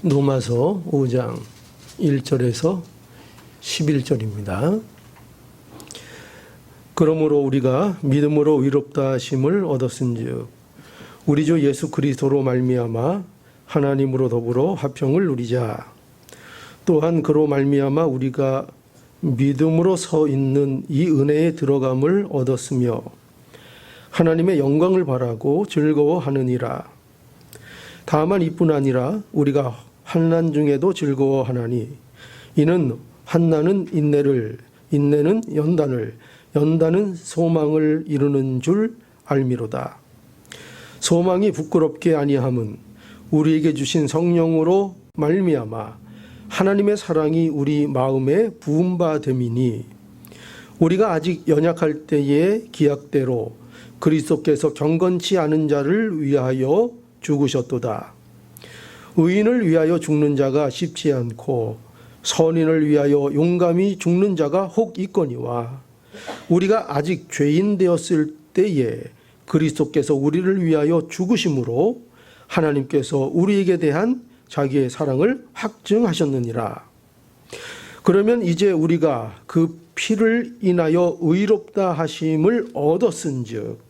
로마서 5장 1절에서 11절입니다. 그러므로 우리가 믿음으로 의롭다 하심을 얻었은즉 우리 주 예수 그리스도로 말미암아 하나님으로 더불어 화평을 누리자. 또한 그로 말미암아 우리가 믿음으로 서 있는 이 은혜에 들어감을 얻었으며 하나님의 영광을 바라고 즐거워하느니라. 다만 이뿐 아니라 우리가 환난 중에도 즐거워하나니 이는 환난은 인내를, 인내는 연단을, 연단은 소망을 이루는 줄 알미로다. 소망이 부끄럽게 아니함은 우리에게 주신 성령으로 말미암아 하나님의 사랑이 우리 마음에 부은 바 됨이니 우리가 아직 연약할 때의 기약대로 그리스도께서 경건치 않은 자를 위하여 죽으셨도다. 의인을 위하여 죽는 자가 쉽지 않고 선인을 위하여 용감히 죽는 자가 혹 있거니와 우리가 아직 죄인 되었을 때에 그리스도께서 우리를 위하여 죽으심으로 하나님께서 우리에게 대한 자기의 사랑을 확증하셨느니라. 그러면 이제 우리가 그 피를 인하여 의롭다 하심을 얻었은즉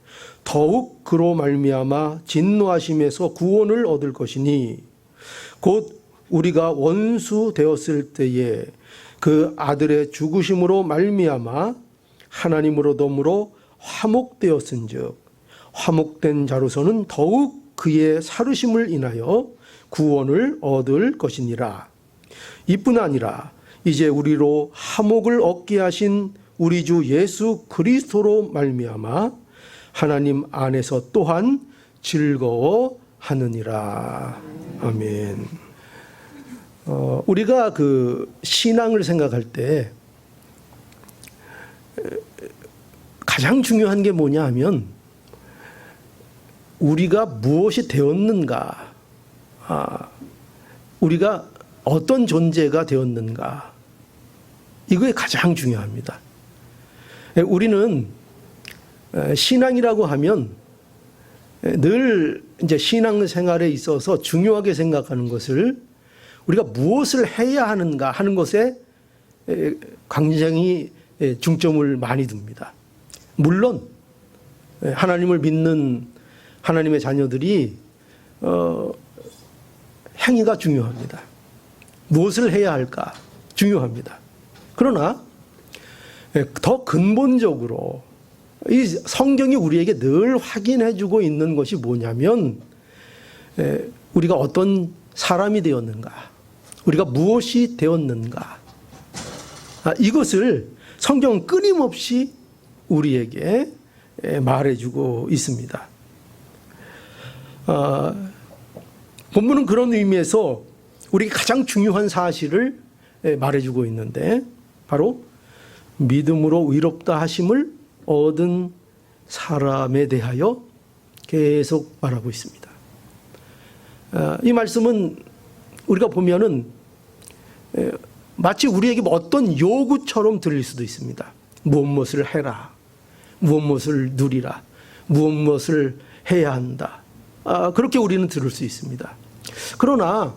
더욱 그로 말미암아 진노하심에서 구원을 얻을 것이니 곧 우리가 원수 되었을 때에 그 아들의 죽으심으로 말미암아 하나님으로 더불어 화목되었은즉 화목된 자로서는 더욱 그의 살으심을 인하여 구원을 얻을 것이니라. 이뿐 아니라 이제 우리로 화목을 얻게 하신 우리 주 예수 그리스도로 말미암아 하나님 안에서 또한 즐거워하느니라. 아멘. 우리가 그 신앙을 생각할 때 가장 중요한 게 뭐냐 하면 우리가 무엇이 되었는가, 우리가 어떤 존재가 되었는가, 이거에 가장 중요합니다. 우리는 신앙이라고 하면 늘 이제 신앙생활에 있어서 중요하게 생각하는 것을 우리가 무엇을 해야 하는가 하는 것에 굉장히 중점을 많이 둡니다. 물론 하나님을 믿는 하나님의 자녀들이 행위가 중요합니다. 무엇을 해야 할까 중요합니다. 그러나 더 근본적으로 이 성경이 우리에게 늘 확인해 주고 있는 것이 뭐냐면 우리가 어떤 사람이 되었는가, 우리가 무엇이 되었는가, 이것을 성경은 끊임없이 우리에게 말해주고 있습니다. 본문은 그런 의미에서 우리에게 가장 중요한 사실을 말해주고 있는데 바로 믿음으로 의롭다 하심을 얻은 사람에 대하여 계속 말하고 있습니다. 이 말씀은 우리가 보면은 마치 우리에게 어떤 요구처럼 들릴 수도 있습니다. 무엇을 해라, 무엇을 누리라, 무엇을 해야 한다. 그렇게 우리는 들을 수 있습니다. 그러나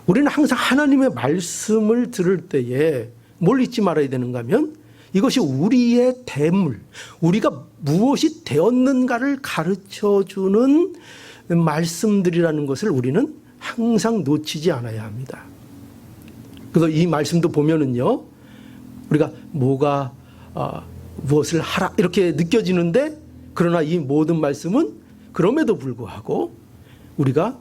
우리는 항상 하나님의 말씀을 들을 때에 뭘 잊지 말아야 되는가 하면 이것이 우리의 대물, 우리가 무엇이 되었는가를 가르쳐주는 말씀들이라는 것을 우리는 항상 놓치지 않아야 합니다. 그래서 이 말씀도 보면은요, 우리가 뭐가 무엇을 하라 이렇게 느껴지는데 그러나 이 모든 말씀은 그럼에도 불구하고 우리가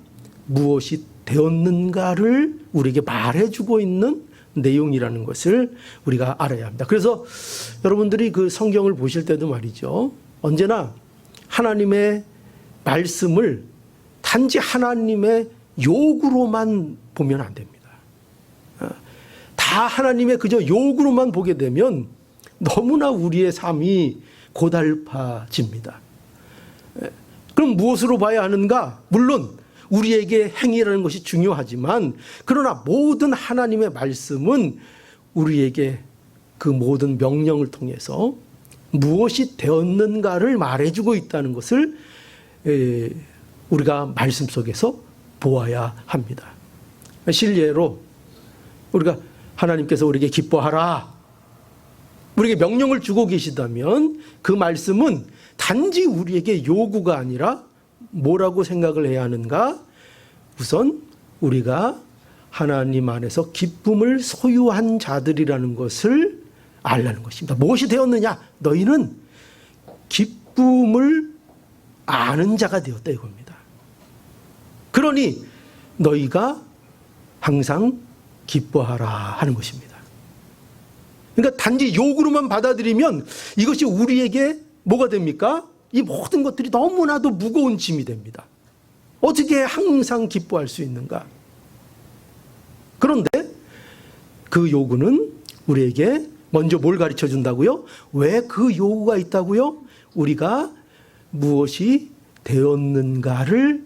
무엇이 되었는가를 우리에게 말해주고 있는 내용이라는 것을 우리가 알아야 합니다. 그래서 여러분들이 그 성경을 보실 때도 말이죠, 언제나 하나님의 말씀을 단지 하나님의 요구로만 보면 안 됩니다. 다 하나님의 그저 요구로만 보게 되면 너무나 우리의 삶이 고달파집니다. 그럼 무엇으로 봐야 하는가? 물론 우리에게 행위라는 것이 중요하지만 그러나 모든 하나님의 말씀은 우리에게 그 모든 명령을 통해서 무엇이 되었는가를 말해주고 있다는 것을 우리가 말씀 속에서 보아야 합니다. 실례로 우리가 하나님께서 우리에게 기뻐하라, 우리에게 명령을 주고 계시다면 그 말씀은 단지 우리에게 요구가 아니라 뭐라고 생각을 해야 하는가? 우선 우리가 하나님 안에서 기쁨을 소유한 자들이라는 것을 알라는 것입니다. 무엇이 되었느냐? 너희는 기쁨을 아는 자가 되었다 이겁니다. 그러니 너희가 항상 기뻐하라 하는 것입니다. 그러니까 단지 요구로만 받아들이면 이것이 우리에게 뭐가 됩니까? 이 모든 것들이 너무나도 무거운 짐이 됩니다. 어떻게 항상 기뻐할 수 있는가? 그런데 그 요구는 우리에게 먼저 뭘 가르쳐 준다고요? 왜 그 요구가 있다고요? 우리가 무엇이 되었는가를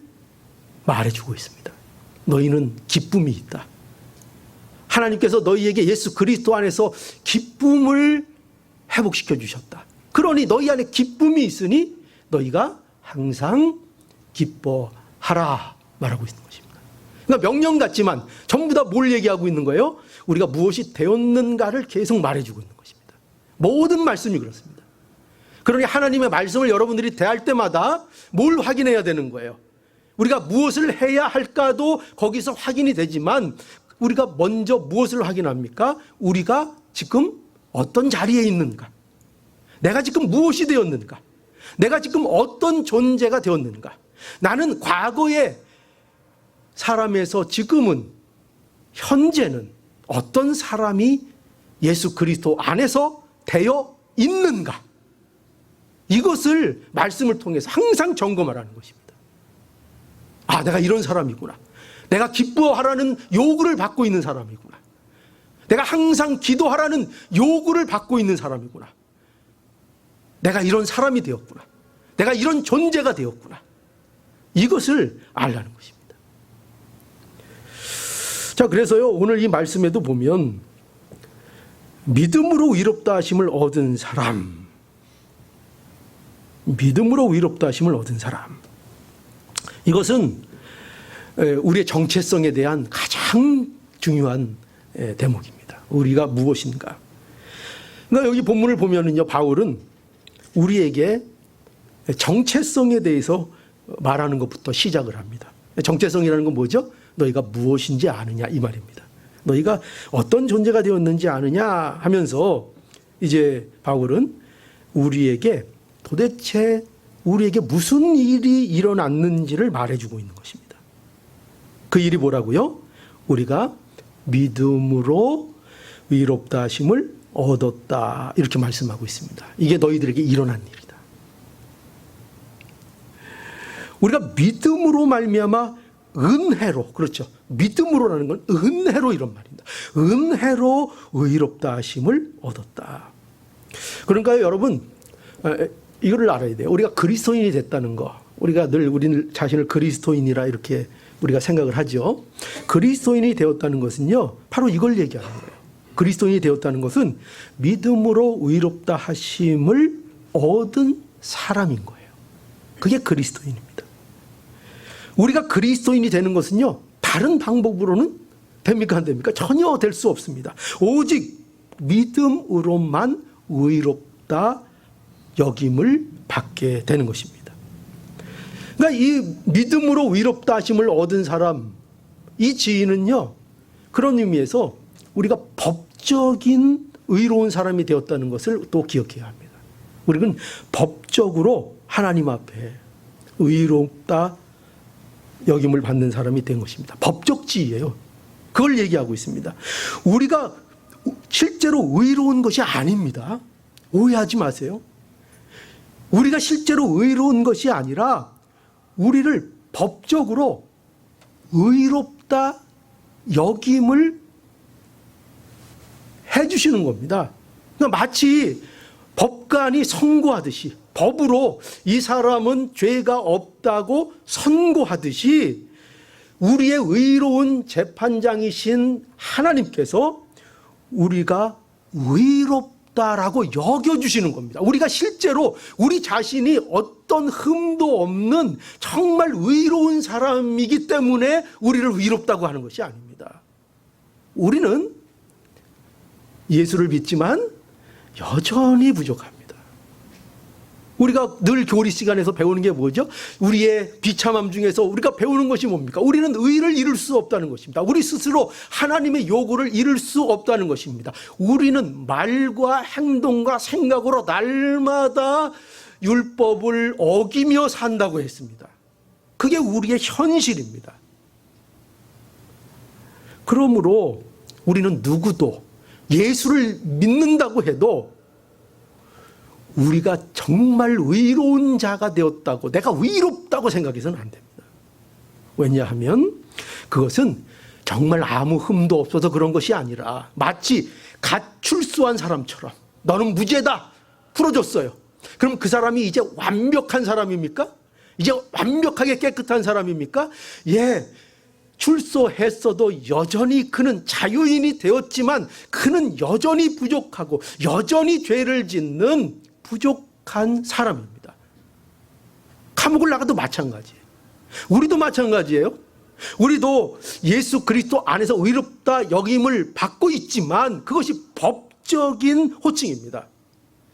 말해주고 있습니다. 너희는 기쁨이 있다. 하나님께서 너희에게 예수 그리스도 안에서 기쁨을 회복시켜 주셨다. 그러니 너희 안에 기쁨이 있으니 너희가 항상 기뻐하라 말하고 있는 것입니다. 그러니까 명령 같지만 전부 다 뭘 얘기하고 있는 거예요? 우리가 무엇이 되었는가를 계속 말해주고 있는 것입니다. 모든 말씀이 그렇습니다. 그러니 하나님의 말씀을 여러분들이 대할 때마다 뭘 확인해야 되는 거예요? 우리가 무엇을 해야 할까도 거기서 확인이 되지만 우리가 먼저 무엇을 확인합니까? 우리가 지금 어떤 자리에 있는가? 내가 지금 무엇이 되었는가? 내가 지금 어떤 존재가 되었는가? 나는 과거의 사람에서 지금은, 현재는 어떤 사람이 예수 그리스도 안에서 되어 있는가? 이것을 말씀을 통해서 항상 점검하라는 것입니다. 아, 내가 이런 사람이구나. 내가 기뻐하라는 요구를 받고 있는 사람이구나. 내가 항상 기도하라는 요구를 받고 있는 사람이구나. 내가 이런 사람이 되었구나. 내가 이런 존재가 되었구나. 이것을 알라는 것입니다. 자, 그래서요, 오늘 이 말씀에도 보면 믿음으로 의롭다 하심을 얻은 사람, 믿음으로 의롭다 하심을 얻은 사람, 이것은 우리의 정체성에 대한 가장 중요한 대목입니다. 우리가 무엇인가? 그러니까 여기 본문을 보면은요, 바울은 우리에게 정체성에 대해서 말하는 것부터 시작을 합니다. 정체성이라는 건 뭐죠? 너희가 무엇인지 아느냐 이 말입니다. 너희가 어떤 존재가 되었는지 아느냐 하면서 이제 바울은 우리에게 도대체 우리에게 무슨 일이 일어났는지를 말해주고 있는 것입니다. 그 일이 뭐라고요? 우리가 믿음으로 의롭다 하심을 얻었다 이렇게 말씀하고 있습니다. 이게 너희들에게 일어난 일이다. 우리가 믿음으로 말미암아 은혜로, 그렇죠, 믿음으로라는 건 은혜로 이런 말입니다. 은혜로 의롭다 하심을 얻었다. 그러니까요, 여러분, 이거를 알아야 돼요. 우리가 그리스도인이 됐다는 거, 우리가 늘 우리 자신을 그리스도인이라 이렇게 우리가 생각을 하죠. 그리스도인이 되었다는 것은요, 바로 이걸 얘기하는 거예요. 그리스도인이 되었다는 것은 믿음으로 의롭다 하심을 얻은 사람인 거예요. 그게 그리스도인입니다. 우리가 그리스도인이 되는 것은요, 다른 방법으로는 됩니까, 안 됩니까? 전혀 될 수 없습니다. 오직 믿음으로만 의롭다 여김을 받게 되는 것입니다. 그러니까 이 믿음으로 의롭다 하심을 얻은 사람, 이 지위는요, 그런 의미에서 우리가 법적인 의로운 사람이 되었다는 것을 또 기억해야 합니다. 우리는 법적으로 하나님 앞에 의롭다 여김을 받는 사람이 된 것입니다. 법적 지위예요. 그걸 얘기하고 있습니다. 우리가 실제로 의로운 것이 아닙니다. 오해하지 마세요. 우리가 실제로 의로운 것이 아니라 우리를 법적으로 의롭다 여김을 해주시는 겁니다. 그러니까 마치 법관이 선고하듯이, 법으로 이 사람은 죄가 없다고 선고하듯이 우리의 의로운 재판장이신 하나님께서 우리가 의롭다라고 여겨주시는 겁니다. 우리가 실제로 우리 자신이 어떤 흠도 없는 정말 의로운 사람이기 때문에 우리를 의롭다고 하는 것이 아닙니다. 우리는 예수를 믿지만 여전히 부족합니다. 우리가 늘 교리 시간에서 배우는 게 뭐죠? 우리의 비참함 중에서 우리가 배우는 것이 뭡니까? 우리는 의를 이룰 수 없다는 것입니다. 우리 스스로 하나님의 요구를 이룰 수 없다는 것입니다. 우리는 말과 행동과 생각으로 날마다 율법을 어기며 산다고 했습니다. 그게 우리의 현실입니다. 그러므로 우리는 누구도 예수를 믿는다고 해도 우리가 정말 의로운 자가 되었다고, 내가 의롭다고 생각해서는 안 됩니다. 왜냐하면 그것은 정말 아무 흠도 없어서 그런 것이 아니라 마치 가출소한 사람처럼 너는 무죄다 풀어줬어요. 그럼 그 사람이 이제 완벽한 사람입니까? 이제 완벽하게 깨끗한 사람입니까? 예, 출소했어도 여전히 그는 자유인이 되었지만 그는 여전히 부족하고 여전히 죄를 짓는 부족한 사람입니다. 감옥을 나가도 마찬가지예요. 우리도 마찬가지예요. 우리도 예수 그리스도 안에서 의롭다 여김을 받고 있지만 그것이 법적인 호칭입니다.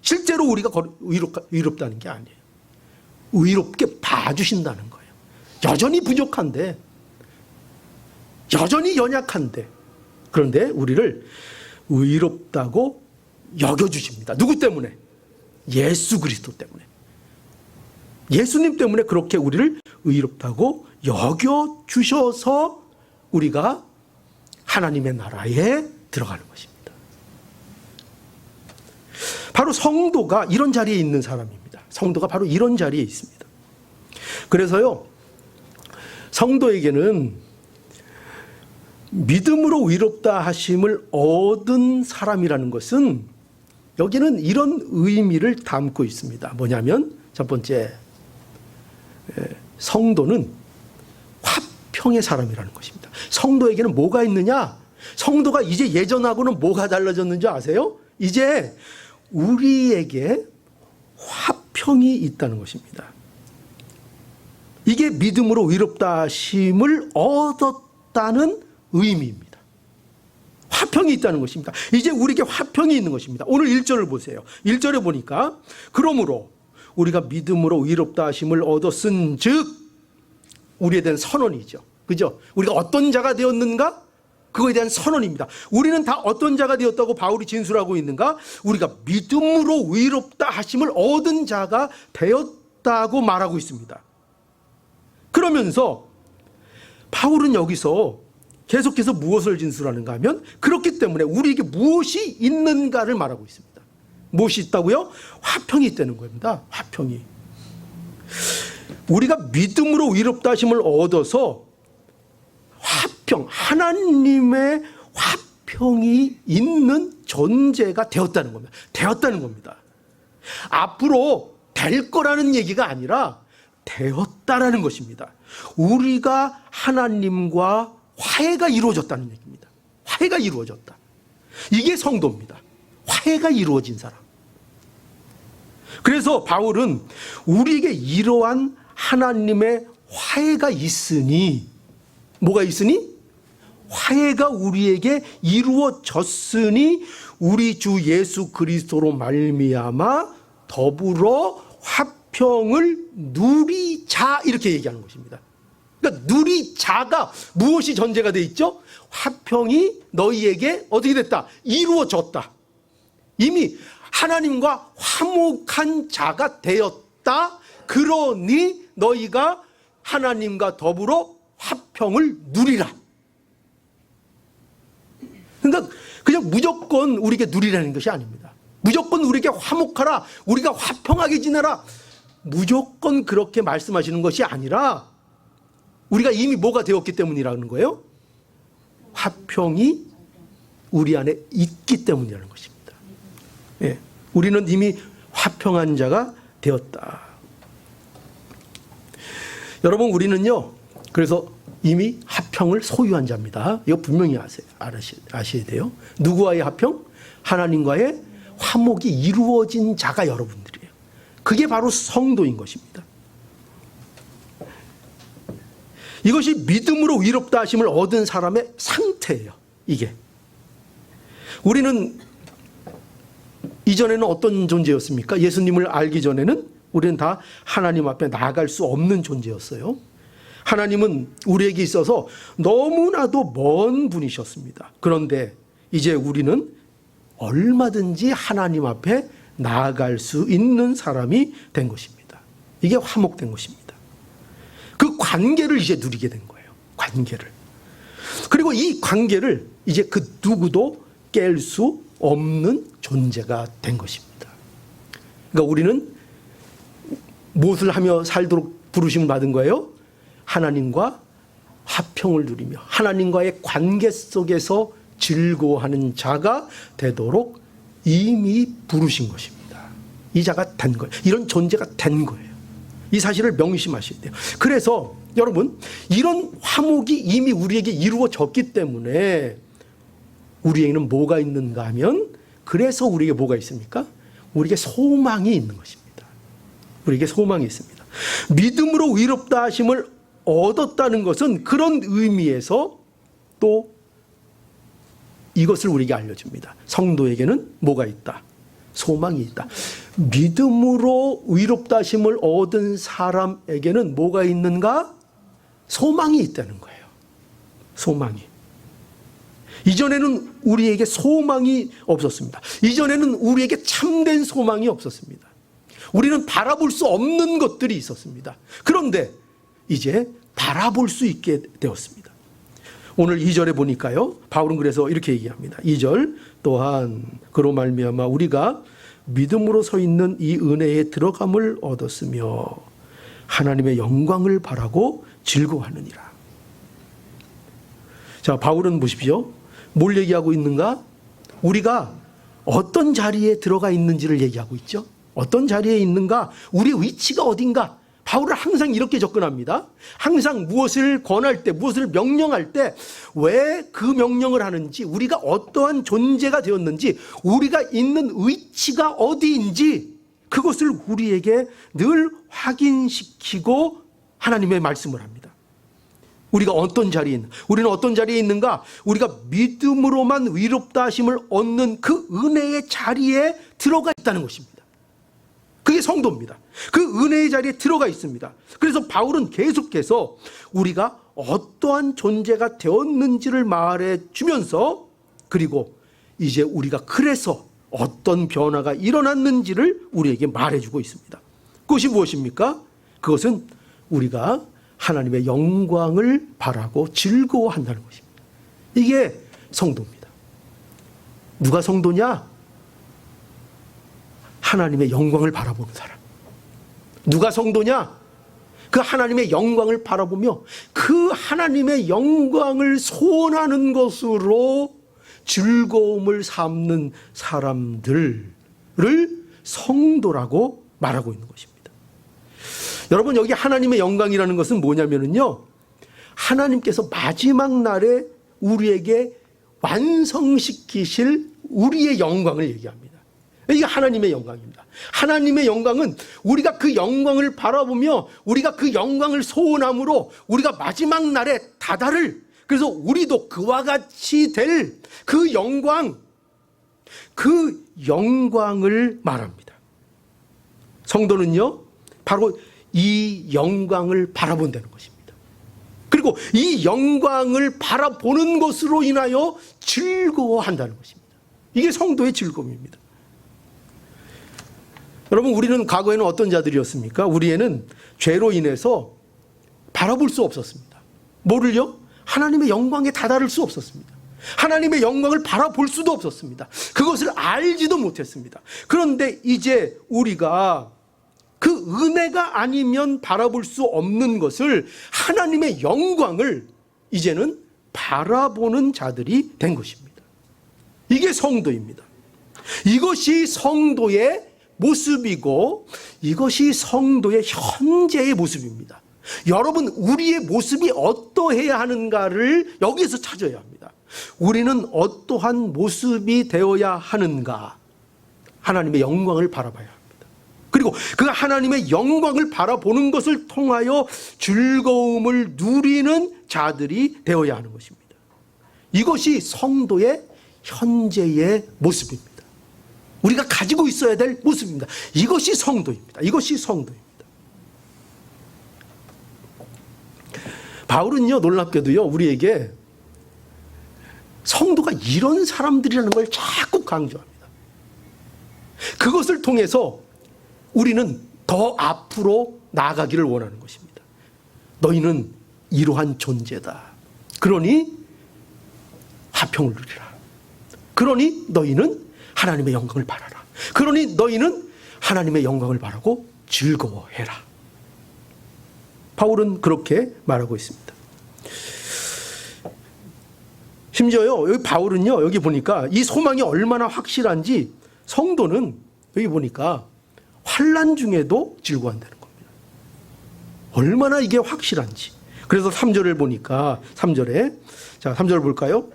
실제로 우리가 의롭다는 게 아니에요. 의롭게 봐주신다는 거예요. 여전히 부족한데, 여전히 연약한데, 그런데 우리를 의롭다고 여겨주십니다. 누구 때문에? 예수 그리스도 때문에. 예수님 때문에 그렇게 우리를 의롭다고 여겨주셔서 우리가 하나님의 나라에 들어가는 것입니다. 바로 성도가 이런 자리에 있는 사람입니다. 성도가 바로 이런 자리에 있습니다. 그래서요, 성도에게는 믿음으로 의롭다 하심을 얻은 사람이라는 것은 여기는 이런 의미를 담고 있습니다. 뭐냐면 첫 번째, 성도는 화평의 사람이라는 것입니다. 성도에게는 뭐가 있느냐? 성도가 이제 예전하고는 뭐가 달라졌는지 아세요? 이제 우리에게 화평이 있다는 것입니다. 이게 믿음으로 의롭다 하심을 얻었다는 의미입니다. 화평이 있다는 것입니다. 이제 우리에게 화평이 있는 것입니다. 오늘 1절을 보세요. 1절에 보니까 그러므로 우리가 믿음으로 의롭다 하심을 얻었은 즉 우리에 대한 선언이죠. 그죠? 우리가 어떤 자가 되었는가? 그거에 대한 선언입니다. 우리는 다 어떤 자가 되었다고 바울이 진술하고 있는가? 우리가 믿음으로 의롭다 하심을 얻은 자가 되었다고 말하고 있습니다. 그러면서 바울은 여기서 계속해서 무엇을 진술하는가 하면 그렇기 때문에 우리에게 무엇이 있는가를 말하고 있습니다. 무엇이 있다고요? 화평이 있다는 겁니다. 화평이. 우리가 믿음으로 의롭다 하심을 얻어서 화평, 하나님의 화평이 있는 존재가 되었다는 겁니다. 되었다는 겁니다. 앞으로 될 거라는 얘기가 아니라 되었다라는 것입니다. 우리가 하나님과 화해가 이루어졌다는 얘기입니다. 화해가 이루어졌다. 이게 성도입니다. 화해가 이루어진 사람. 그래서 바울은 우리에게 이러한 하나님의 화해가 있으니, 뭐가 있으니? 화해가 우리에게 이루어졌으니 우리 주 예수 그리스도로 말미암아 더불어 화평을 누리자, 이렇게 얘기하는 것입니다. 그러니까 누리자가 무엇이 전제가 돼 있죠? 화평이 너희에게 어떻게 됐다? 이루어졌다. 이미 하나님과 화목한 자가 되었다. 그러니 너희가 하나님과 더불어 화평을 누리라. 그러니까 그냥 무조건 우리에게 누리라는 것이 아닙니다. 무조건 우리에게 화목하라, 우리가 화평하게 지내라, 무조건 그렇게 말씀하시는 것이 아니라 우리가 이미 뭐가 되었기 때문이라는 거예요? 화평이 우리 안에 있기 때문이라는 것입니다. 예, 우리는 이미 화평한 자가 되었다. 여러분, 우리는요, 그래서 이미 화평을 소유한 자입니다. 이거 분명히 아셔야 돼요. 누구와의 화평? 하나님과의 화목이 이루어진 자가 여러분들이에요. 그게 바로 성도인 것입니다. 이것이 믿음으로 의롭다 하심을 얻은 사람의 상태예요. 이게. 우리는 이전에는 어떤 존재였습니까? 예수님을 알기 전에는 우리는 다 하나님 앞에 나아갈 수 없는 존재였어요. 하나님은 우리에게 있어서 너무나도 먼 분이셨습니다. 그런데 이제 우리는 얼마든지 하나님 앞에 나아갈 수 있는 사람이 된 것입니다. 이게 화목된 것입니다. 그 관계를 이제 누리게 된 거예요. 관계를. 그리고 이 관계를 이제 그 누구도 깰 수 없는 존재가 된 것입니다. 그러니까 우리는 무엇을 하며 살도록 부르심을 받은 거예요? 하나님과 화평을 누리며 하나님과의 관계 속에서 즐거워하는 자가 되도록 이미 부르신 것입니다. 이 자가 된 거예요. 이런 존재가 된 거예요. 이 사실을 명심하셔야 돼요. 그래서 여러분, 이런 화목이 이미 우리에게 이루어졌기 때문에 우리에게는 뭐가 있는가 하면, 그래서 우리에게 뭐가 있습니까? 우리에게 소망이 있는 것입니다. 우리에게 소망이 있습니다. 믿음으로 의롭다 하심을 얻었다는 것은 그런 의미에서 또 이것을 우리에게 알려줍니다. 성도에게는 뭐가 있다? 소망이 있다. 믿음으로 의롭다 하심을 얻은 사람에게는 뭐가 있는가? 소망이 있다는 거예요. 소망이. 이전에는 우리에게 소망이 없었습니다. 이전에는 우리에게 참된 소망이 없었습니다. 우리는 바라볼 수 없는 것들이 있었습니다. 그런데 이제 바라볼 수 있게 되었습니다. 오늘 2절에 보니까요, 바울은 그래서 이렇게 얘기합니다. 2절, 또한 그로 말미암아 우리가 믿음으로 서 있는 이 은혜에 들어감을 얻었으며 하나님의 영광을 바라고 즐거워하느니라. 자, 바울은 보십시오. 뭘 얘기하고 있는가? 우리가 어떤 자리에 들어가 있는지를 얘기하고 있죠. 어떤 자리에 있는가? 우리의 위치가 어딘가? 바울은 항상 이렇게 접근합니다. 항상 무엇을 권할 때, 무엇을 명령할 때 왜 그 명령을 하는지, 우리가 어떠한 존재가 되었는지, 우리가 있는 위치가 어디인지 그것을 우리에게 늘 확인시키고 하나님의 말씀을 합니다. 우리가 어떤 자리에 있는가? 우리는 어떤 자리에 있는가? 우리가 믿음으로만 의롭다 하심을 얻는 그 은혜의 자리에 들어가 있다는 것입니다. 그게 성도입니다. 그 은혜의 자리에 들어가 있습니다. 그래서 바울은 계속해서 우리가 어떠한 존재가 되었는지를 말해 주면서, 그리고 이제 우리가 그래서 어떤 변화가 일어났는지를 우리에게 말해주고 있습니다. 그것이 무엇입니까? 그것은 우리가 하나님의 영광을 바라고 즐거워한다는 것입니다. 이게 성도입니다. 누가 성도냐? 하나님의 영광을 바라보는 사람. 누가 성도냐? 그 하나님의 영광을 바라보며 그 하나님의 영광을 소원하는 것으로 즐거움을 삼는 사람들을 성도라고 말하고 있는 것입니다. 여러분, 여기 하나님의 영광이라는 것은 뭐냐면요, 하나님께서 마지막 날에 우리에게 완성시키실 우리의 영광을 얘기합니다. 이게 하나님의 영광입니다. 하나님의 영광은 우리가 그 영광을 바라보며 우리가 그 영광을 소원함으로 우리가 마지막 날에 다다를, 그래서 우리도 그와 같이 될 그 영광을 말합니다. 성도는요, 바로 이 영광을 바라본다는 것입니다. 그리고 이 영광을 바라보는 것으로 인하여 즐거워한다는 것입니다. 이게 성도의 즐거움입니다. 여러분, 우리는 과거에는 어떤 자들이었습니까? 우리에는 죄로 인해서 바라볼 수 없었습니다. 뭐를요? 하나님의 영광에 다다를 수 없었습니다. 하나님의 영광을 바라볼 수도 없었습니다. 그것을 알지도 못했습니다. 그런데 이제 우리가 그 은혜가 아니면 바라볼 수 없는 것을, 하나님의 영광을 이제는 바라보는 자들이 된 것입니다. 이게 성도입니다. 이것이 성도의 모습이고 이것이 성도의 현재의 모습입니다. 여러분, 우리의 모습이 어떠해야 하는가를 여기서 찾아야 합니다. 우리는 어떠한 모습이 되어야 하는가? 하나님의 영광을 바라봐야 합니다. 그리고 그 하나님의 영광을 바라보는 것을 통하여 즐거움을 누리는 자들이 되어야 하는 것입니다. 이것이 성도의 현재의 모습입니다. 우리가 가지고 있어야 될 모습입니다. 이것이 성도입니다. 이것이 성도입니다. 바울은요, 놀랍게도요, 우리에게 성도가 이런 사람들이라는 걸 자꾸 강조합니다. 그것을 통해서 우리는 더 앞으로 나아가기를 원하는 것입니다. 너희는 이러한 존재다. 그러니 화평을 누리라. 그러니 너희는 하나님의 영광을 바라라. 그러니 너희는 하나님의 영광을 바라고 즐거워해라. 바울은 그렇게 말하고 있습니다. 심지어요, 여기 바울은요, 여기 보니까 이 소망이 얼마나 확실한지 성도는 여기 보니까 환난 중에도 즐거워한다는 겁니다. 얼마나 이게 확실한지. 그래서 3절을 보니까 3절에, 자, 3절 볼까요?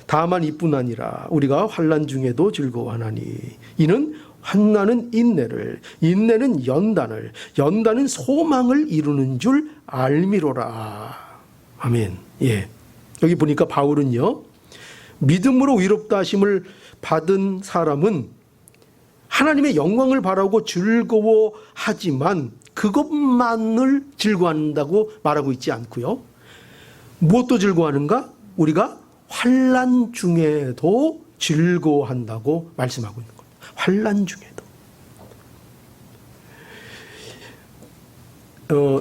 다만 이뿐 아니라 우리가 환난 중에도 즐거워하나니 이는 환난은 인내를, 인내는 연단을, 연단은 소망을 이루는 줄 알미로라. 아멘. 예. 여기 보니까 바울은요, 믿음으로 의롭다 하심을 받은 사람은 하나님의 영광을 바라고 즐거워하지만 그것만을 즐거워한다고 말하고 있지 않고요. 무엇도 즐거워하는가? 우리가 환난 중에도 즐거워한다고 말씀하고 있는 겁니다. 환난 중에도.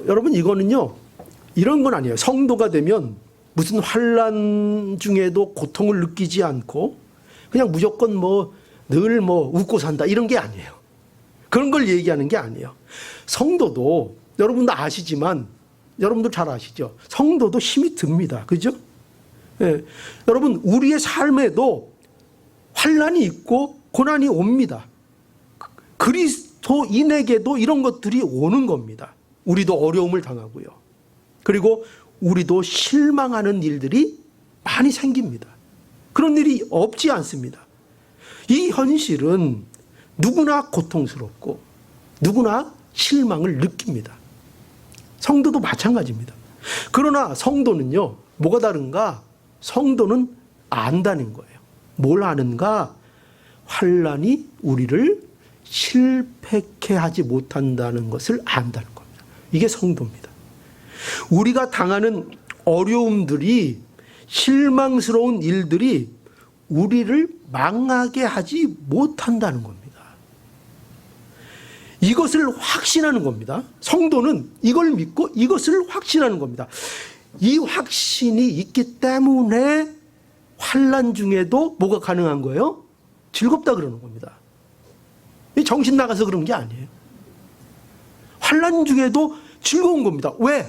여러분, 이거는요, 이런 건 아니에요. 성도가 되면 무슨 환난 중에도 고통을 느끼지 않고 그냥 무조건 늘 웃고 산다, 이런 게 아니에요. 그런 걸 얘기하는 게 아니에요. 성도도, 여러분도 아시지만, 여러분도 잘 아시죠? 성도도 힘이 듭니다. 그죠? 예. 여러분, 우리의 삶에도 환난이 있고 고난이 옵니다. 그리스도인에게도 이런 것들이 오는 겁니다. 우리도 어려움을 당하고요. 그리고 우리도 실망하는 일들이 많이 생깁니다. 그런 일이 없지 않습니다. 이 현실은 누구나 고통스럽고 누구나 실망을 느낍니다. 성도도 마찬가지입니다. 그러나 성도는요, 뭐가 다른가? 성도는 안다는 거예요. 뭘 아는가? 환난이 우리를 실패케 하지 못한다는 것을 안다는 겁니다. 이게 성도입니다. 우리가 당하는 어려움들이, 실망스러운 일들이 우리를 망하게 하지 못한다는 겁니다. 이것을 확신하는 겁니다. 성도는 이걸 믿고 이것을 확신하는 겁니다. 이 확신이 있기 때문에 환난 중에도 뭐가 가능한 거예요? 즐겁다 그러는 겁니다. 정신 나가서 그런 게 아니에요. 환난 중에도 즐거운 겁니다. 왜?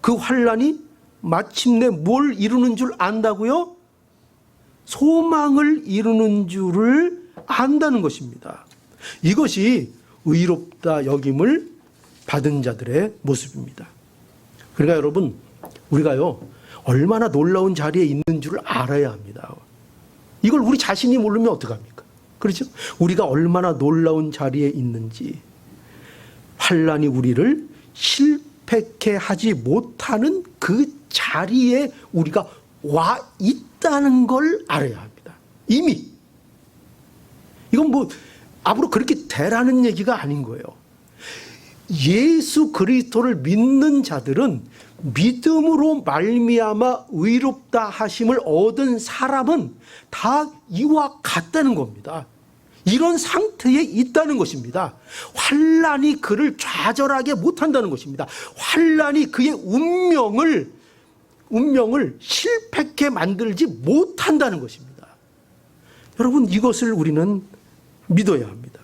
그 환난이 마침내 뭘 이루는 줄 안다고요? 소망을 이루는 줄을 안다는 것입니다. 이것이 의롭다 여김을 받은 자들의 모습입니다. 그러니까 여러분, 우리가요, 얼마나 놀라운 자리에 있는 줄을 알아야 합니다. 이걸 우리 자신이 모르면 어떡합니까? 그렇죠? 우리가 얼마나 놀라운 자리에 있는지, 환난이 우리를 실패케 하지 못하는 그 자리에 우리가 와 있다는 걸 알아야 합니다. 이미. 이건 앞으로 그렇게 되라는 얘기가 아닌 거예요. 예수 그리스도를 믿는 자들은 믿음으로 말미암아 의롭다 하심을 얻은 사람은 다 이와 같다는 겁니다. 이런 상태에 있다는 것입니다. 환난이 그를 좌절하게 못한다는 것입니다. 환난이 그의 운명을 실패케 만들지 못한다는 것입니다. 여러분, 이것을 우리는 믿어야 합니다.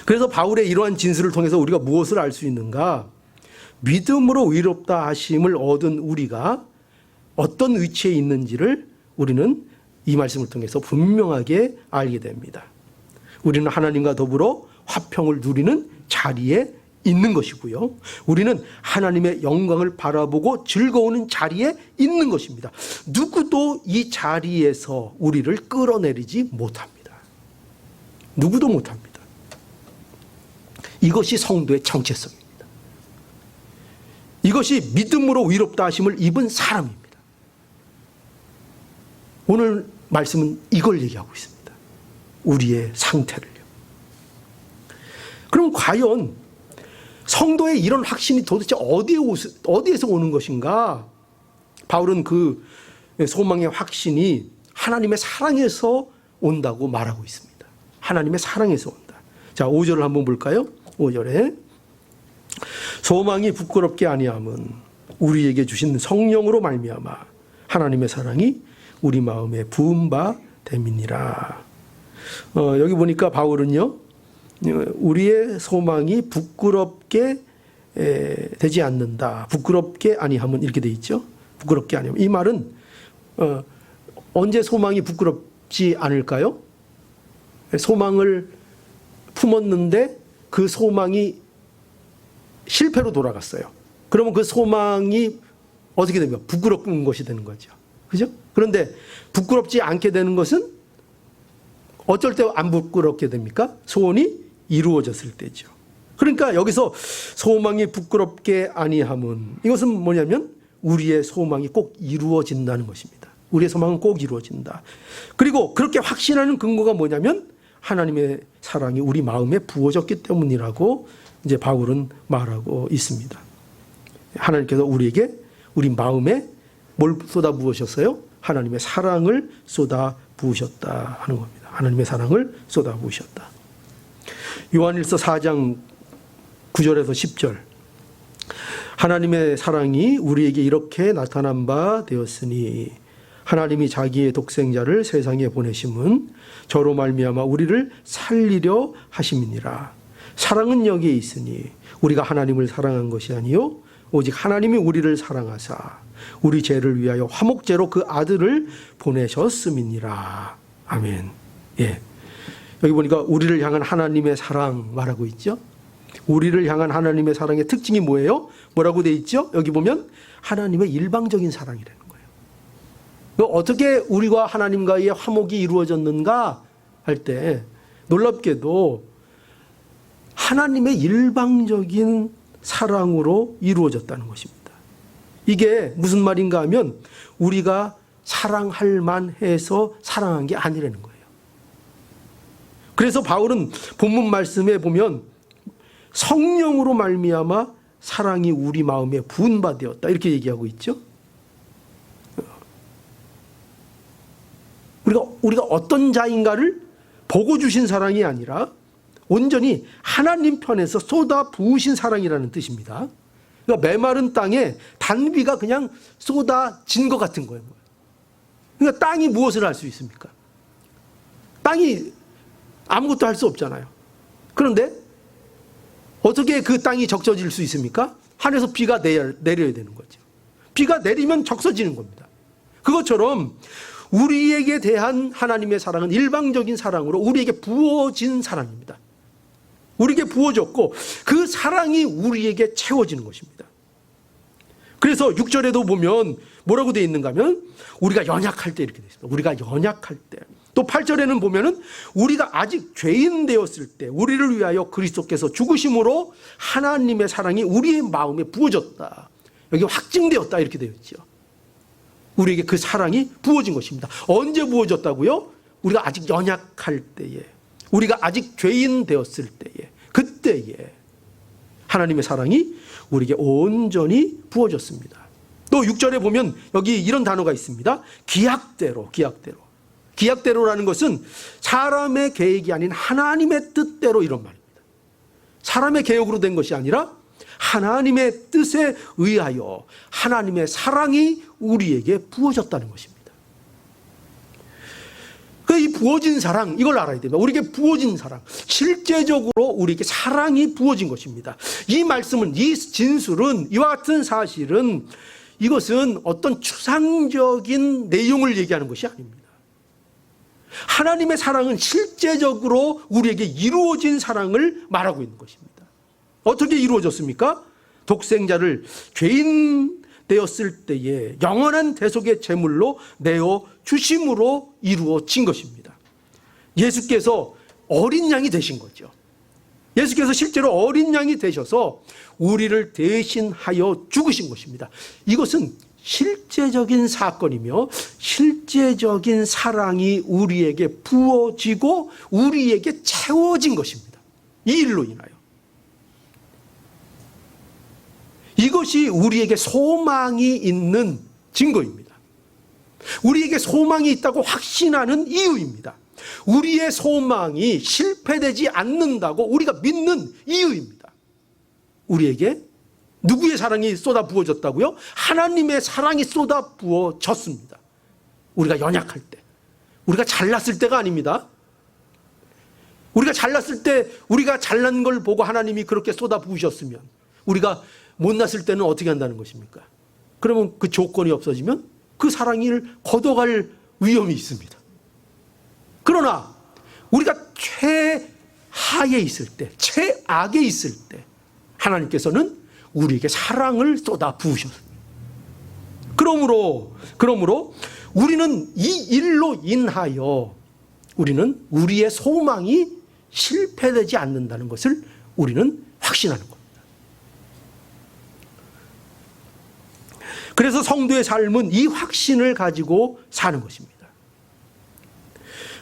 그래서 바울의 이러한 진술을 통해서 우리가 무엇을 알 수 있는가? 믿음으로 의롭다 하심을 얻은 우리가 어떤 위치에 있는지를 우리는 이 말씀을 통해서 분명하게 알게 됩니다. 우리는 하나님과 더불어 화평을 누리는 자리에 있는 것이고요. 우리는 하나님의 영광을 바라보고 즐거우는 자리에 있는 것입니다. 누구도 이 자리에서 우리를 끌어내리지 못합니다. 누구도 못합니다. 이것이 성도의 정체성입니다. 이것이 믿음으로 위롭다 하심을 입은 사람입니다. 오늘 말씀은 이걸 얘기하고 있습니다. 우리의 상태를요. 그럼 과연 성도의 이런 확신이 도대체 어디에서 오는 것인가? 바울은 그 소망의 확신이 하나님의 사랑에서 온다고 말하고 있습니다. 하나님의 사랑에서 온다. 자, 5절을 한번 볼까요? 5절에 소망이 부끄럽게 아니함은 우리에게 주신 성령으로 말미암아 하나님의 사랑이 우리 마음에 부은 바 됨이니라. 여기 보니까 바울은요, 우리의 소망이 부끄럽게 되지 않는다. 부끄럽게 아니함은 이렇게 돼 있죠. 부끄럽게 아니함. 이 말은 언제 소망이 부끄럽지 않을까요? 소망을 품었는데 그 소망이 실패로 돌아갔어요. 그러면 그 소망이 어떻게 됩니까? 부끄러운 것이 되는 거죠. 그죠? 그런데 부끄럽지 않게 되는 것은 어쩔 때 안 부끄럽게 됩니까? 소원이 이루어졌을 때죠. 그러니까 여기서 소망이 부끄럽게 아니함은 이것은 뭐냐면 우리의 소망이 꼭 이루어진다는 것입니다. 우리의 소망은 꼭 이루어진다. 그리고 그렇게 확신하는 근거가 뭐냐면 하나님의 사랑이 우리 마음에 부어졌기 때문이라고 이제 바울은 말하고 있습니다. 하나님께서 우리에게 우리 마음에 뭘 쏟아 부으셨어요? 하나님의 사랑을 쏟아 부으셨다 하는 겁니다. 하나님의 사랑을 쏟아 부으셨다. 요한일서 4장 9절에서 10절. 하나님의 사랑이 우리에게 이렇게 나타난 바 되었으니 하나님이 자기의 독생자를 세상에 보내심은 저로 말미암아 우리를 살리려 하심이니라. 사랑은 여기에 있으니 우리가 하나님을 사랑한 것이 아니요 오직 하나님이 우리를 사랑하사 우리 죄를 위하여 화목제로 그 아들을 보내셨음이니라. 아멘. 예. 여기 보니까 우리를 향한 하나님의 사랑 말하고 있죠. 우리를 향한 하나님의 사랑의 특징이 뭐예요? 뭐라고 돼 있죠? 여기 보면 하나님의 일방적인 사랑이라는 거예요. 어떻게 우리와 하나님과의 화목이 이루어졌는가 할 때 놀랍게도 하나님의 일방적인 사랑으로 이루어졌다는 것입니다. 이게 무슨 말인가 하면 우리가 사랑할 만해서 사랑한 게 아니라는 거예요. 그래서 바울은 본문 말씀에 보면 성령으로 말미암아 사랑이 우리 마음에 부은 바 되었다 이렇게 얘기하고 있죠. 우리가 어떤 자인가를 보고 주신 사랑이 아니라 온전히 하나님 편에서 쏟아 부으신 사랑이라는 뜻입니다. 그러니까 메마른 땅에 단비가 그냥 쏟아진 것 같은 거예요. 그러니까 땅이 무엇을 할 수 있습니까? 땅이 아무것도 할 수 없잖아요. 그런데 어떻게 그 땅이 적셔질 수 있습니까? 하늘에서 비가 내려야 되는 거죠. 비가 내리면 적셔지는 겁니다. 그것처럼 우리에게 대한 하나님의 사랑은 일방적인 사랑으로 우리에게 부어진 사랑입니다. 우리에게 부어졌고 그 사랑이 우리에게 채워지는 것입니다. 그래서 6절에도 보면 뭐라고 되어 있는가 하면 우리가 연약할 때 이렇게 되어 있습니다. 우리가 연약할 때. 또 8절에는 보면은 우리가 아직 죄인 되었을 때 우리를 위하여 그리스도께서 죽으심으로 하나님의 사랑이 우리의 마음에 부어졌다. 여기 확증되었다 이렇게 되어 있죠. 우리에게 그 사랑이 부어진 것입니다. 언제 부어졌다고요? 우리가 아직 연약할 때에, 우리가 아직 죄인 되었을 때에, 그때에 하나님의 사랑이 우리에게 온전히 부어졌습니다. 또 6절에 보면 여기 이런 단어가 있습니다. 기약대로. 기약대로라는 것은 사람의 계획이 아닌 하나님의 뜻대로 이런 말입니다. 사람의 계획으로 된 것이 아니라 하나님의 뜻에 의하여 하나님의 사랑이 우리에게 부어졌다는 것입니다. 이 부어진 사랑, 이걸 알아야 됩니다. 우리에게 부어진 사랑, 실제적으로 우리에게 사랑이 부어진 것입니다. 이 말씀은, 이 진술은, 이와 같은 사실은 이것은 어떤 추상적인 내용을 얘기하는 것이 아닙니다. 하나님의 사랑은 실제적으로 우리에게 이루어진 사랑을 말하고 있는 것입니다. 어떻게 이루어졌습니까? 독생자를 죄인 되었을 때에 영원한 대속의 제물로 내어 주심으로 이루어진 것입니다. 예수께서 어린 양이 되신 거죠. 예수께서 실제로 어린 양이 되셔서 우리를 대신하여 죽으신 것입니다. 이것은 실제적인 사건이며 실제적인 사랑이 우리에게 부어지고 우리에게 채워진 것입니다. 이 일로 인하여. 이것이 우리에게 소망이 있는 증거입니다. 우리에게 소망이 있다고 확신하는 이유입니다. 우리의 소망이 실패되지 않는다고 우리가 믿는 이유입니다. 우리에게 누구의 사랑이 쏟아 부어졌다고요? 하나님의 사랑이 쏟아 부어졌습니다. 우리가 연약할 때, 우리가 잘났을 때가 아닙니다. 우리가 잘났을 때, 우리가 잘난 걸 보고 하나님이 그렇게 쏟아 부으셨으면 우리가 못났을 때는 어떻게 한다는 것입니까? 그러면 그 조건이 없어지면 그 사랑을 걷어갈 위험이 있습니다. 그러나 우리가 최하에 있을 때, 최악에 있을 때 하나님께서는 우리에게 사랑을 쏟아 부으셨습니다. 그러므로 우리는 이 일로 인하여 우리는 우리의 소망이 실패되지 않는다는 것을 우리는 확신하는 겁니다. 그래서 성도의 삶은 이 확신을 가지고 사는 것입니다.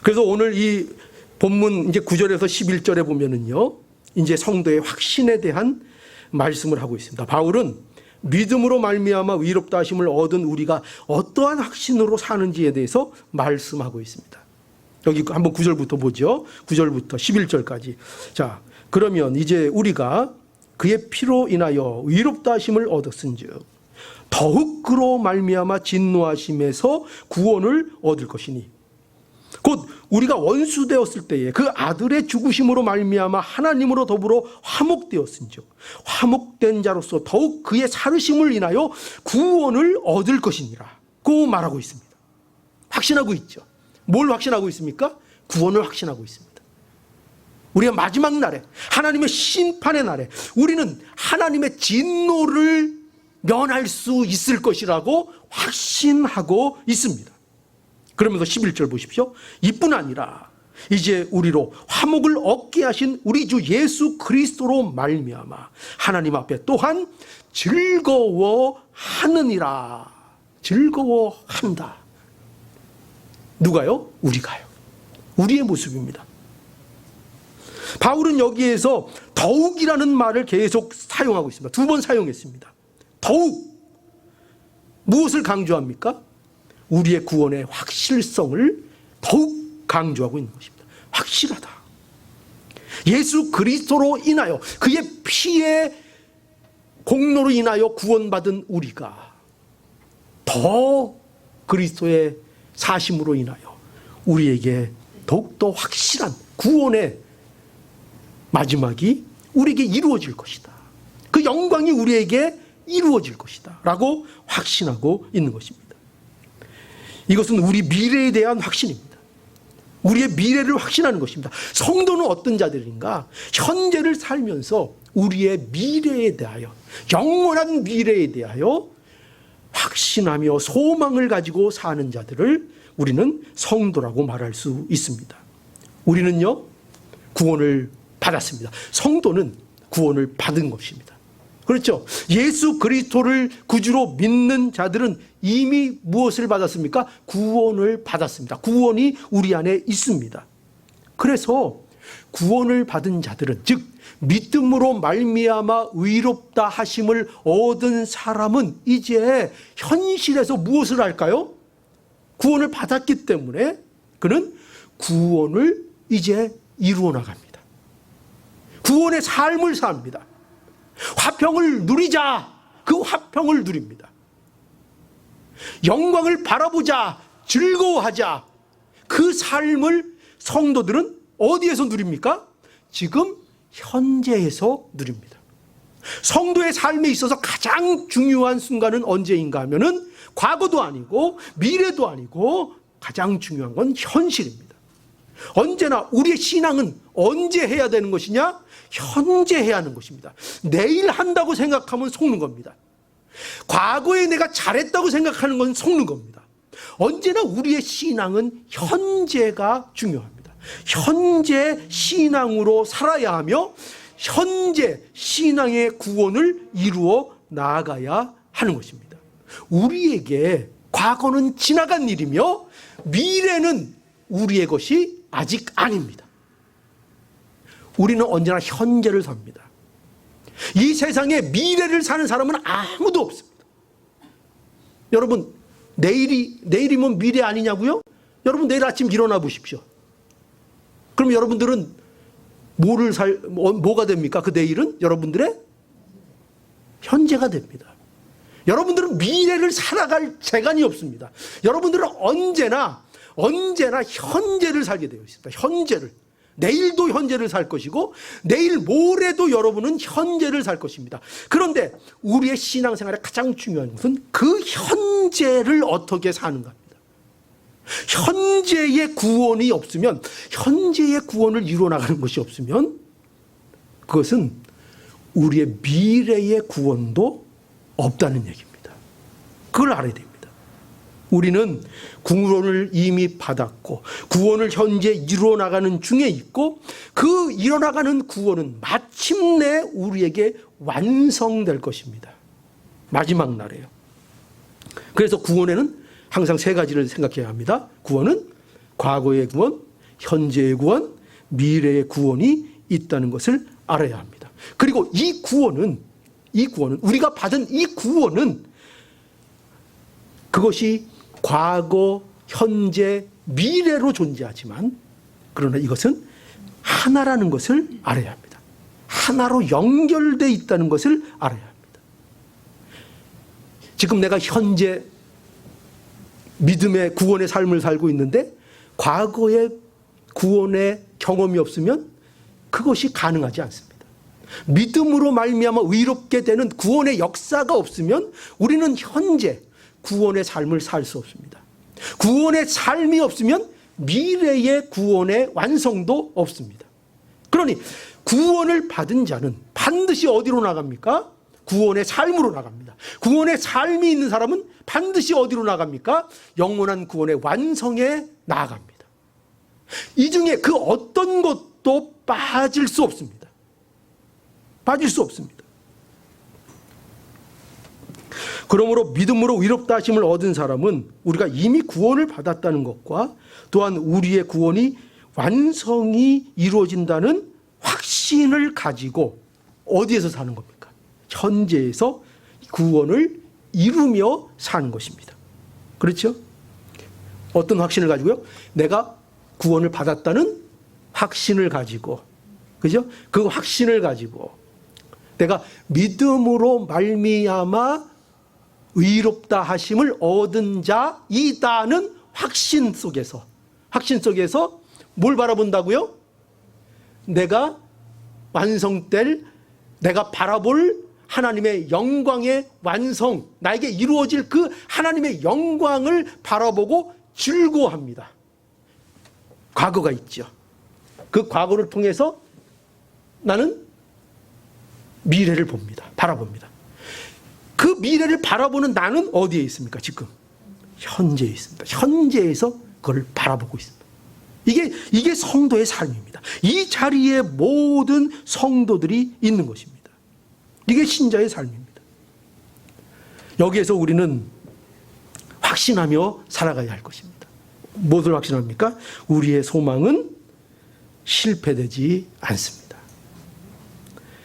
그래서 오늘 이 본문 이제 9절에서 11절에 보면은요, 이제 성도의 확신에 대한 말씀을 하고 있습니다. 바울은 믿음으로 말미암아 의롭다 하심을 얻은 우리가 어떠한 확신으로 사는지에 대해서 말씀하고 있습니다. 여기 한번 9절부터 보죠. 9절부터 11절까지. 자, 그러면 이제 우리가 그의 피로 인하여 의롭다 하심을 얻었은즉 더욱 그로 말미암아 진노하심에서 구원을 얻을 것이니 곧 우리가 원수 되었을 때에 그 아들의 죽으심으로 말미암아 하나님으로 더불어 화목되었은즉 화목된 자로서 더욱 그의 살으심을 인하여 구원을 얻을 것이니라 고 말하고 있습니다. 확신하고 있죠. 뭘 확신하고 있습니까? 구원을 확신하고 있습니다. 우리가 마지막 날에 하나님의 심판의 날에 우리는 하나님의 진노를 면할 수 있을 것이라고 확신하고 있습니다. 그러면서 11절 보십시오. 이뿐 아니라 이제 우리로 화목을 얻게 하신 우리 주 예수 그리스도로 말미암아 하나님 앞에 또한 즐거워하느니라. 즐거워한다. 누가요? 우리가요. 우리의 모습입니다. 바울은 여기에서 더욱이라는 말을 계속 사용하고 있습니다. 2번 사용했습니다. 더욱. 무엇을 강조합니까? 우리의 구원의 확실성을 더욱 강조하고 있는 것입니다. 확실하다. 예수 그리스도로 인하여 그의 피의 공로로 인하여 구원받은 우리가 더 그리스도의 사심으로 인하여 우리에게 더욱더 확실한 구원의 마지막이 우리에게 이루어질 것이다. 그 영광이 우리에게 이루어질 것이다 라고 확신하고 있는 것입니다. 이것은 우리 미래에 대한 확신입니다. 우리의 미래를 확신하는 것입니다. 성도는 어떤 자들인가? 현재를 살면서 우리의 미래에 대하여, 영원한 미래에 대하여 확신하며 소망을 가지고 사는 자들을 우리는 성도라고 말할 수 있습니다. 우리는요, 구원을 받았습니다. 성도는 구원을 받은 것입니다. 그렇죠? 예수 그리스도를 구주로 믿는 자들은 이미 무엇을 받았습니까? 구원을 받았습니다. 구원이 우리 안에 있습니다. 그래서 구원을 받은 자들은, 즉 믿음으로 말미암아 의롭다 하심을 얻은 사람은 이제 현실에서 무엇을 할까요? 구원을 받았기 때문에 그는 구원을 이제 이루어 나갑니다. 구원의 삶을 삽니다. 화평을 누리자. 그 화평을 누립니다. 영광을 바라보자. 즐거워하자. 그 삶을 성도들은 어디에서 누립니까? 지금 현재에서 누립니다. 성도의 삶에 있어서 가장 중요한 순간은 언제인가 하면은 과거도 아니고 미래도 아니고 가장 중요한 건 현실입니다. 언제나 우리의 신앙은 언제 해야 되는 것이냐? 현재 해야 하는 것입니다. 내일 한다고 생각하면 속는 겁니다. 과거에 내가 잘했다고 생각하는 건 속는 겁니다. 언제나 우리의 신앙은 현재가 중요합니다. 현재 신앙으로 살아야 하며 현재 신앙의 구원을 이루어 나아가야 하는 것입니다. 우리에게 과거는 지나간 일이며 미래는 우리의 것이 아직 아닙니다. 우리는 언제나 현재를 삽니다. 이 세상에 미래를 사는 사람은 아무도 없습니다. 여러분, 내일이면 미래 아니냐고요? 여러분, 내일 아침 일어나 보십시오. 그럼 여러분들은 뭐가 됩니까? 그 내일은 여러분들의 현재가 됩니다. 여러분들은 미래를 살아갈 재간이 없습니다. 여러분들은 언제나 현재를 살게 되어 있습니다. 현재를. 내일도 현재를 살 것이고 내일 모레도 여러분은 현재를 살 것입니다. 그런데 우리의 신앙생활에 가장 중요한 것은 그 현재를 어떻게 사는가입니다. 현재의 구원이 없으면, 현재의 구원을 이루어나가는 것이 없으면 그것은 우리의 미래의 구원도 없다는 얘기입니다. 그걸 알아야 됩니다. 우리는 구원을 이미 받았고 구원을 현재 이루어나가는 중에 있고 그 이루어나가는 구원은 마침내 우리에게 완성될 것입니다. 마지막 날에요. 그래서 구원에는 항상 세 가지를 생각해야 합니다. 구원은 과거의 구원, 현재의 구원, 미래의 구원이 있다는 것을 알아야 합니다. 그리고 이 구원은 우리가 받은 이 구원은 그것이 과거, 현재, 미래로 존재하지만 그러나 이것은 하나라는 것을 알아야 합니다. 하나로 연결되어 있다는 것을 알아야 합니다. 지금 내가 현재 믿음의 구원의 삶을 살고 있는데 과거의 구원의 경험이 없으면 그것이 가능하지 않습니다. 믿음으로 말미암아 의롭게 되는 구원의 역사가 없으면 우리는 현재 구원의 삶을 살 수 없습니다. 구원의 삶이 없으면 미래의 구원의 완성도 없습니다. 그러니 구원을 받은 자는 반드시 어디로 나갑니까? 구원의 삶으로 나갑니다. 구원의 삶이 있는 사람은 반드시 어디로 나갑니까? 영원한 구원의 완성에 나아갑니다. 이 중에 그 어떤 것도 빠질 수 없습니다. 빠질 수 없습니다. 그러므로 믿음으로 의롭다 하심을 얻은 사람은 우리가 이미 구원을 받았다는 것과 또한 우리의 구원이 완성이 이루어진다는 확신을 가지고 어디에서 사는 겁니까? 현재에서 구원을 이루며 사는 것입니다. 그렇죠? 어떤 확신을 가지고요? 내가 구원을 받았다는 확신을 가지고, 그죠? 그 확신을 가지고 내가 믿음으로 말미암아 의롭다 하심을 얻은 자이다는 확신 속에서 뭘 바라본다고요? 내가 완성될, 내가 바라볼 하나님의 영광의 완성, 나에게 이루어질 그 하나님의 영광을 바라보고 즐거워합니다. 과거가 있죠. 그 과거를 통해서 나는 미래를 봅니다. 바라봅니다. 그 미래를 바라보는 나는 어디에 있습니까? 지금 현재에 있습니다. 현재에서 그걸 바라보고 있습니다. 이게 성도의 삶입니다. 이 자리에 모든 성도들이 있는 것입니다. 이게 신자의 삶입니다. 여기에서 우리는 확신하며 살아가야 할 것입니다. 무엇을 확신합니까? 우리의 소망은 실패되지 않습니다.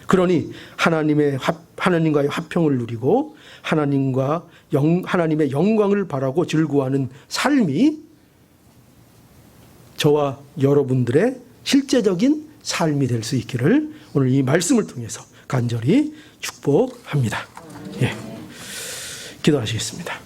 그러니 하나님과의 화평을 누리고 하나님의 영광을 바라고 즐거워하는 삶이 저와 여러분들의 실제적인 삶이 될 수 있기를 오늘 이 말씀을 통해서 간절히 축복합니다. 예, 기도하시겠습니다.